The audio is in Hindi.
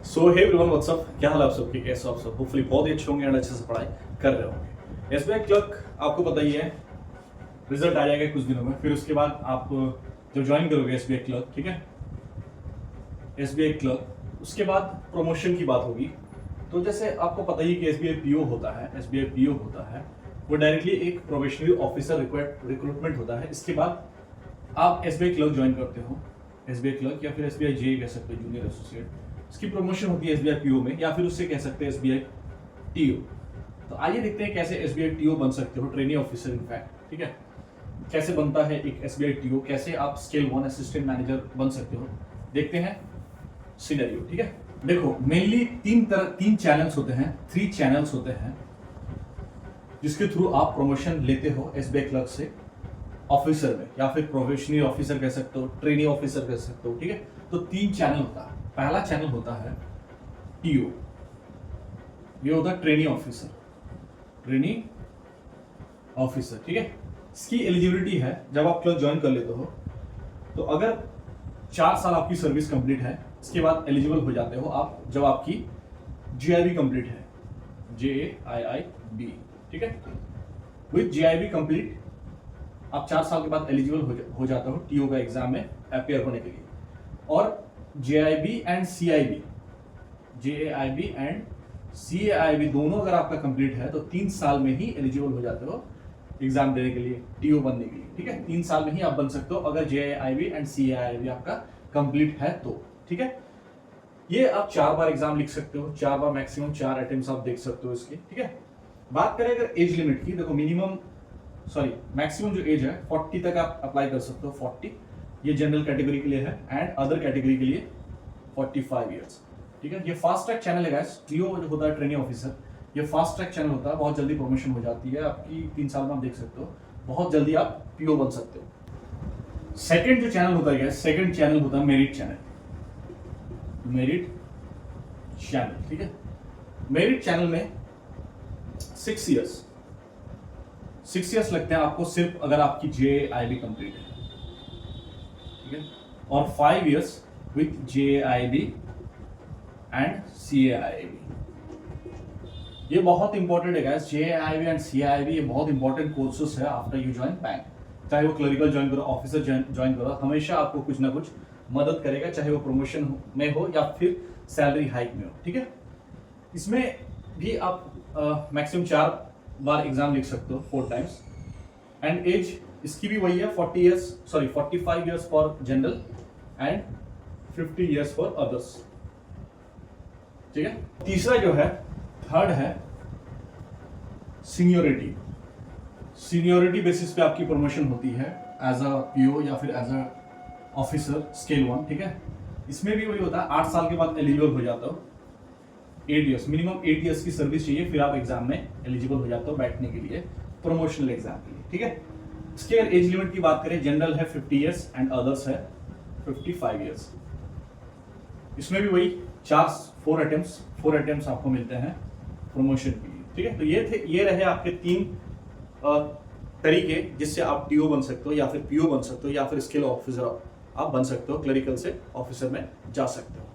सो हे एवरीवन व्हाट्सअप, क्या हाल है आप सबके, कैसे हो आप सब? होपफुली बहुत ही अच्छे होंगे एंड अच्छे से पढ़ाई कर रहे होंगे। एसबीआई क्लर्क आपको पता ही है, रिजल्ट आ जाएगा कुछ दिनों में। फिर उसके बाद आप जब ज्वाइन करोगे एसबीआई क्लर्क, ठीक है, एसबीआई क्लर्क, उसके बाद प्रमोशन की बात होगी। तो जैसे आपको पता ही कि एसबीआई पीओ होता है, एसबीआई पीओ होता है, वो डायरेक्टली एक प्रोबेशनरी ऑफिसर रिक्रूटमेंट होता है। इसके बाद आप एसबीआई क्लर्क ज्वाइन करते हो, एसबीआई क्लर्क या फिर एसबीआई जे कह सकते हो, जूनियर एसोसिएट। इसकी प्रमोशन होती है एसबीआई पीओ में, या फिर उससे कह सकते हैं एसबीआई टीओ। तो आइए देखते हैं कैसे एसबीआई टीओ बन सकते हो, ट्रेनी ऑफिसर इनफैक्ट, ठीक है। कैसे बनता है एक एसबीआई टीओ, कैसे आप स्केल 1 असिस्टेंट मैनेजर बन सकते हो, देखते हैं सिनेरियो, ठीक है। देखो, मेनली तीन चैनल्स होते हैं, 3 चैनल्स होते हैं जिसके थ्रू आप प्रमोशन लेते हो एसबीआई क्लर्क से ऑफिसर में, या फिर प्रोबेशनरी ऑफिसर कह सकते हो, ट्रेनी ऑफिसर कह सकते हो, ठीक है। तो 3 चैनल होता है। पहला चैनल होता है टीओ, ये होता है ट्रेनी ऑफिसर, ट्रेनी ऑफिसर, ठीक है। इसकी एलिजिबिलिटी है, जब आप क्लर्क ज्वाइन कर लेते हो तो अगर 4 साल आपकी सर्विस कंप्लीट है, इसके बाद एलिजिबल हो जाते हो आप जब आपकी जीआईबी कंप्लीट है, JIIB, ठीक है। विद JIIB कंप्लीट आप 4 साल के बाद एलिजिबल हो जाते हो टीओ का एग्जाम में अपेयर होने के लिए। और JIB and CIB, JIB and CIB दोनों अगर आपका कंप्लीट है तो 3 साल में ही एलिजिबल हो जाते हो एग्जाम देने के लिए, टीओ बनने के लिए, ठीक है। 3 साल में ही आप बन सकते हो अगर JIB एंड CIB आपका कंप्लीट है तो, ठीक है। ये आप 4 बार एग्जाम लिख सकते हो, 4 बार मैक्सिमम 4 अटेम्प्ट्स आप देख सकते हो इसके, ठीक है। बात करें अगर एज लिमिट की, देखो मैक्सिमम जो एज है 40 तक आप अप्लाई कर सकते हो। 40 ये जनरल कैटेगरी के लिए है एंड अदर कैटेगरी के लिए 45 इयर्स, ठीक है। ये फास्ट ट्रैक चैनल है गाइस, टीओ जो होता है ट्रेनिंग ऑफिसर, ये फास्ट ट्रैक चैनल होता है, बहुत जल्दी प्रमोशन हो जाती है आपकी, 3 साल में आप देख सकते हो, बहुत जल्दी आप पीओ बन सकते हो। सेकंड जो चैनल होता है, सेकंड चैनल होता है मेरिट चैनल, मेरिट चैनल, ठीक है। मेरिट चैनल में 6 इयर्स लगते हैं आपको, सिर्फ अगर आपकी JIB कंप्लीट है, ठीक है। और 5 years with JIB and CIB। ये बहुत इंपॉर्टेंट है गाइस, JIB एंड CIB ये बहुत इंपॉर्टेंट कोर्सेस है आफ्टर यू ज्वाइन बैंक। चाहे वो क्लरिकल ज्वाइन करो, ऑफिसर ज्वाइन करो, हमेशा आपको कुछ ना कुछ मदद करेगा, चाहे वो प्रमोशन में हो या फिर सैलरी हाइक में हो, ठीक है। इसमें भी आप मैक्सिमम 4 बार एग्जाम लिख सकते हो, 4 टाइम्स। एंड एज इसकी भी वही है, 45 years for general and 50 years for others, ठीक है। तीसरा जो है, थर्ड है सीनियोरिटी। सीनियोरिटी बेसिस पे आपकी प्रमोशन होती है एज अ पीओ या फिर एज अ ऑफिसर स्केल 1, ठीक है। इसमें भी वही होता है, 8 साल के बाद एलिजिबल हो जाता हो, 8 इयर्स, मिनिमम 8 इयर्स की सर्विस चाहिए, फिर आप एग्जाम में एलिजिबल हो जाते हो बैठने के लिए, प्रमोशनल एग्जाम के लिए, ठीक है। इसके अगर एज लिमिट की बात करें, जनरल है 50 इयर्स एंड अदर्स है 55 इयर्स। इसमें भी वही 4 अटेम्प्ट्स आपको मिलते हैं प्रमोशन के लिए, ठीक है। तो ये रहे आपके 3 तरीके जिससे आप टीओ बन सकते हो, या फिर पीओ बन सकते हो, या फिर स्किल ऑफिसर आप बन सकते हो, क्लरिकल से ऑफिसर में जा सकते हो।